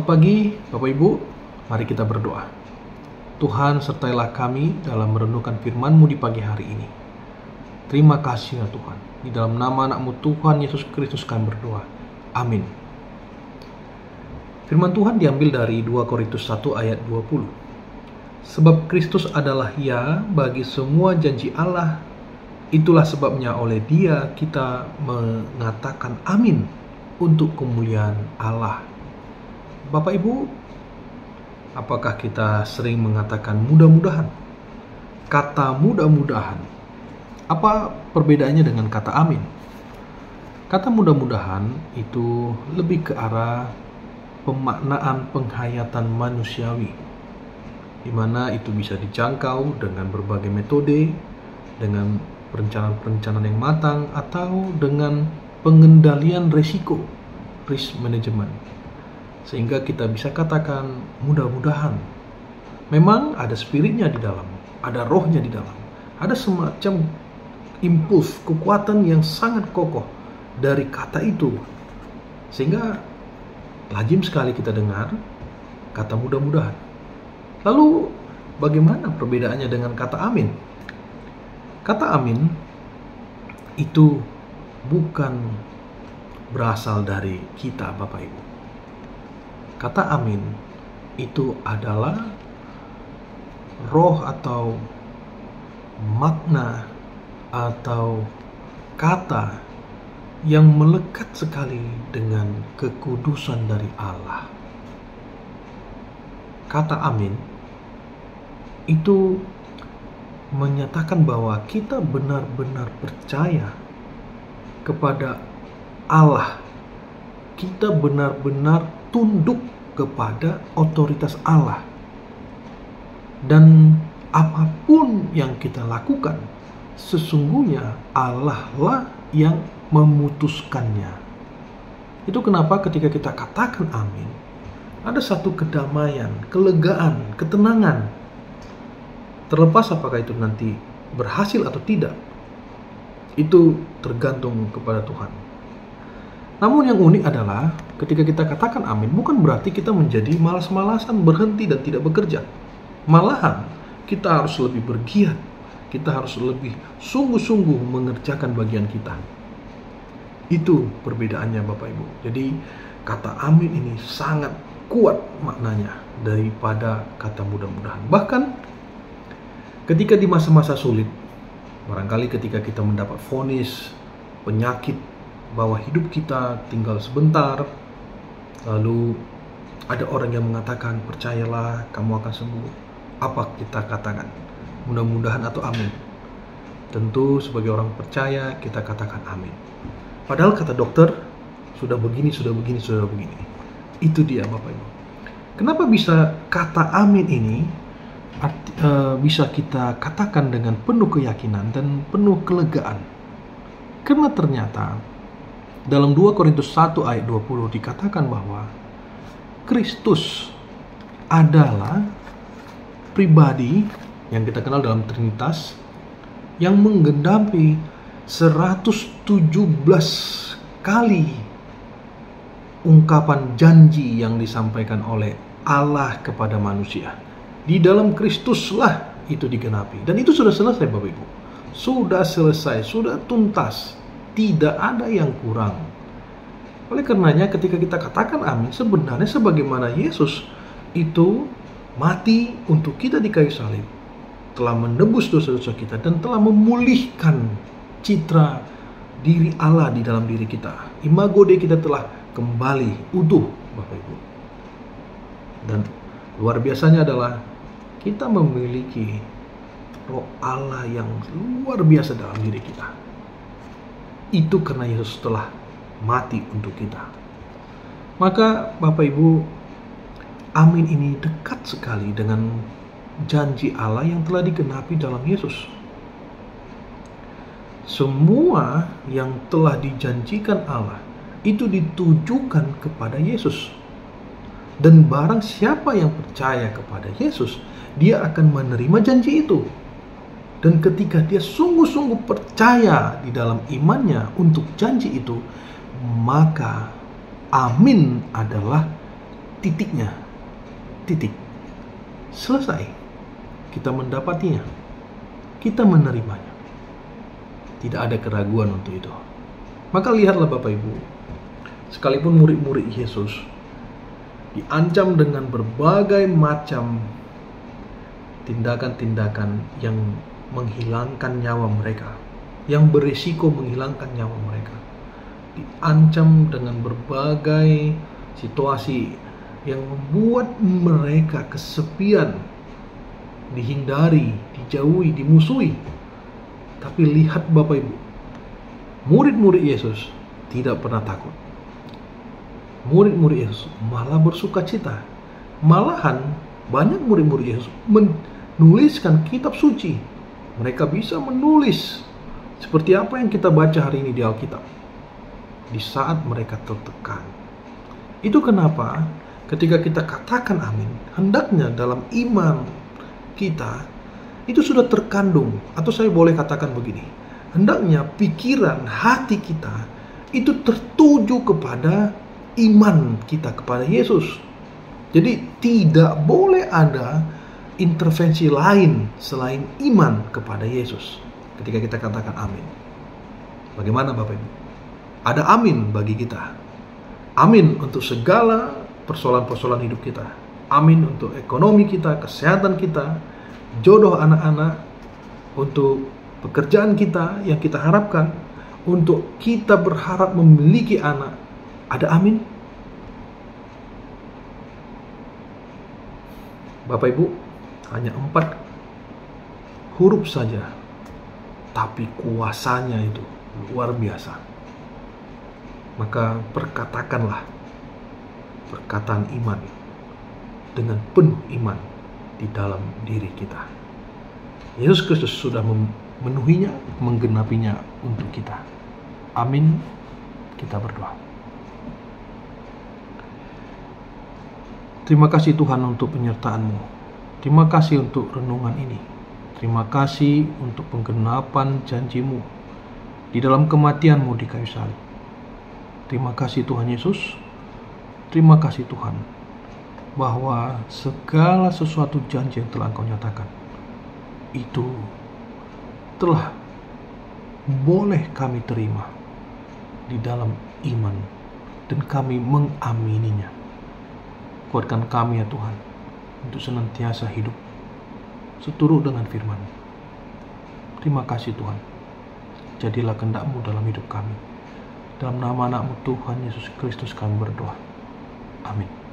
Selamat pagi Bapak Ibu, mari kita berdoa. Tuhan, sertailah kami dalam merenungkan firman-Mu di pagi hari ini. Terima kasih ya Tuhan. Di dalam nama anak-Mu Tuhan Yesus Kristus kami berdoa. Amin. Firman Tuhan diambil dari 2 Korintus 1 ayat 20. Sebab Kristus adalah ya bagi semua janji Allah. Itulah sebabnya oleh Dia kita mengatakan amin untuk kemuliaan Allah. Bapak Ibu, apakah kita sering mengatakan mudah-mudahan? Kata mudah-mudahan, apa perbedaannya dengan kata amin? Kata mudah-mudahan itu lebih ke arah pemaknaan penghayatan manusiawi, di mana itu bisa dijangkau dengan berbagai metode, dengan perencanaan-perencanaan yang matang, atau dengan pengendalian risiko, risk management. Sehingga kita bisa katakan mudah-mudahan. Memang ada spiritnya di dalam, ada rohnya di dalam, ada semacam impuls, kekuatan yang sangat kokoh dari kata itu. Sehingga lazim sekali kita dengar kata mudah-mudahan. Lalu bagaimana perbedaannya dengan kata amin? Kata amin itu bukan berasal dari kita, Bapak Ibu. Kata amin itu adalah roh atau makna atau kata yang melekat sekali dengan kekudusan dari Allah. Kata amin itu menyatakan bahwa kita benar-benar percaya kepada Allah. Kita benar-benar tunduk kepada otoritas Allah. Dan apapun yang kita lakukan, sesungguhnya Allah lah yang memutuskannya. Itu kenapa ketika kita katakan amin, ada satu kedamaian, kelegaan, ketenangan. Terlepas apakah itu nanti berhasil atau tidak, itu tergantung kepada Tuhan. Namun yang unik adalah ketika kita katakan amin, bukan berarti kita menjadi malas-malasan, berhenti dan tidak bekerja. Malahan kita harus lebih bergiat, kita harus lebih sungguh-sungguh mengerjakan bagian kita. Itu perbedaannya Bapak Ibu. Jadi kata amin ini sangat kuat maknanya daripada kata mudah-mudahan. Bahkan ketika di masa-masa sulit, barangkali ketika kita mendapat vonis penyakit bahwa hidup kita tinggal sebentar, lalu ada orang yang mengatakan percayalah kamu akan sembuh. Apa kita katakan? Mudah-mudahan atau amin? Tentu sebagai orang percaya kita katakan amin. Padahal kata dokter sudah begini, sudah begini, sudah begini. Itu dia Bapak Ibu. Kenapa bisa kata amin ini bisa kita katakan dengan penuh keyakinan dan penuh kelegaan? Karena ternyata dalam 2 Korintus 1 ayat 20 dikatakan bahwa Kristus adalah pribadi yang kita kenal dalam Trinitas yang menggenapi 117 kali ungkapan janji yang disampaikan oleh Allah kepada manusia. Di dalam Kristuslah itu digenapi. Dan itu sudah selesai Bapak Ibu. Sudah selesai, sudah tuntas. Tidak ada yang kurang. Oleh karenanya ketika kita katakan amin, sebenarnya sebagaimana Yesus itu mati untuk kita di kayu salib, telah menebus dosa-dosa kita dan telah memulihkan citra diri Allah di dalam diri kita. Imago Dei kita telah kembali utuh Bapak Ibu. Dan luar biasanya adalah kita memiliki roh Allah yang luar biasa dalam diri kita. Itu karena Yesus telah mati untuk kita. Maka Bapak Ibu, amin ini dekat sekali dengan janji Allah yang telah digenapi dalam Yesus. Semua yang telah dijanjikan Allah itu ditujukan kepada Yesus. Dan barang siapa yang percaya kepada Yesus, dia akan menerima janji itu. Dan ketika dia sungguh-sungguh percaya di dalam imannya untuk janji itu, maka amin adalah titiknya. Titik. Selesai. Kita mendapatinya. Kita menerimanya. Tidak ada keraguan untuk itu. Maka lihatlah Bapak Ibu, sekalipun murid-murid Yesus diancam dengan berbagai macam tindakan-tindakan yang menghilangkan nyawa mereka, yang berisiko menghilangkan nyawa mereka, diancam dengan berbagai situasi yang membuat mereka kesepian, dihindari, dijauhi, dimusuhi. Tapi lihat Bapak Ibu, murid-murid Yesus tidak pernah takut. Murid-murid Yesus malah bersuka cita. Malahan banyak murid-murid Yesus menuliskan kitab suci. Mereka bisa menulis seperti apa yang kita baca hari ini di Alkitab. Di saat mereka tertekan. Itu kenapa ketika kita katakan amin, hendaknya dalam iman kita itu sudah terkandung, atau saya boleh katakan begini, hendaknya pikiran hati kita itu tertuju kepada iman kita kepada Yesus. Jadi tidak boleh ada intervensi lain selain iman kepada Yesus ketika kita katakan amin. Bagaimana Bapak Ibu? Ada amin bagi kita. Amin untuk segala persoalan-persoalan hidup kita. Amin untuk ekonomi kita, kesehatan kita, jodoh anak-anak, untuk pekerjaan kita yang kita harapkan, untuk kita berharap memiliki anak. Ada amin? Bapak Ibu, hanya 4 huruf saja, tapi kuasanya itu luar biasa. Maka perkatakanlah perkataan iman dengan penuh iman di dalam diri kita. Yesus Kristus sudah memenuhinya, menggenapinya untuk kita. Amin. Kita berdoa. Terima kasih Tuhan untuk penyertaan-Mu. Terima kasih untuk renungan ini. Terima kasih untuk penggenapan janji-Mu di dalam kematian-Mu di kayu salib. Terima kasih Tuhan Yesus. Terima kasih Tuhan, bahwa segala sesuatu janji yang telah Engkau nyatakan itu telah boleh kami terima di dalam iman, dan kami mengamininya. Kuatkan kami ya Tuhan untuk senantiasa hidup seturut dengan firman. Terima kasih Tuhan. Jadilah kehendak-Mu dalam hidup kami. Dalam nama anak-Mu Tuhan Yesus Kristus kami berdoa. Amin.